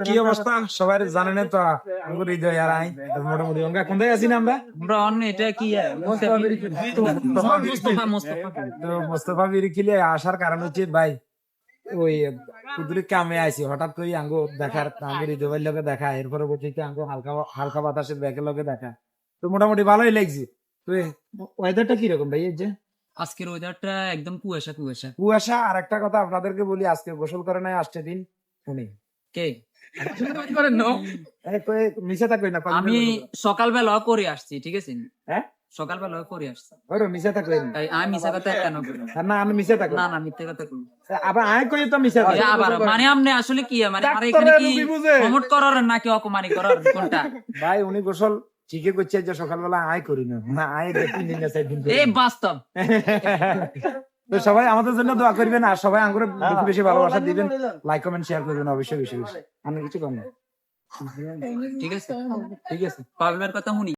কি অবস্থা সবাই জানেন তো আমার হৃদয় আর আই মোটামুটি অঙ্কা কোন জায়গায় আছি না আমরা আমরা অন্য এটা কি তো মোস্তফা বিরিখিলে আসার কারণ হচ্ছে ভাই ওই কুদুরি কামে আইছি হঠাৎ করে আঙ্গো দেখার আমার হৃদয় ভাইয়ের লগে দেখা এরপরে বলছি কি আঙ্গো হালকা হালকা বাতাসের ব্যাগের লগে দেখা তো মোটামুটি ভালোই লাগছে তো ওয়েদারটা কিরকম ভাই এই যে আজকের ওয়েদারটা একদম কুয়াশা কুয়াশা কুয়াশা। আর একটা কথা আপনাদেরকে বলি, আজকে গোসল করে নাই আসছে দিন উনি কে মিশে থাকবে না আমি সকালবেলা করে আসছি, ঠিক আছে? হ্যাঁ সকালবেলা করে আসছি। ওই মিশে থাকবে তাই আমি মিশা কথা কেন বলবো? না আমি মিশে থাকবো না না, মিথ্যে কথা বলবো। আবার আয় কই তো মিশে থাকবে আবার মানে আপনি আসলে কি মানে আর এখানে কি প্রমোট করার নাকি অপমানি করার কোনটা? ভাই উনি গোসল ঠিকই করছে যে সকালবেলা আয় করি না না আয় দেখি দিন আছে দিন এই বাস্তব। তো সবাই আমাদের জন্য দোয়া করবেন আর সবাই আঙ্গুরে বেশি বেশি ভালোবাসা দিবেন, লাইক কমেন্ট শেয়ার করবেন অবশ্যই বেশি বেশি। আমি কিছু কম না, ঠিক আছে ঠিক আছে। পাবলার কথা শুনি।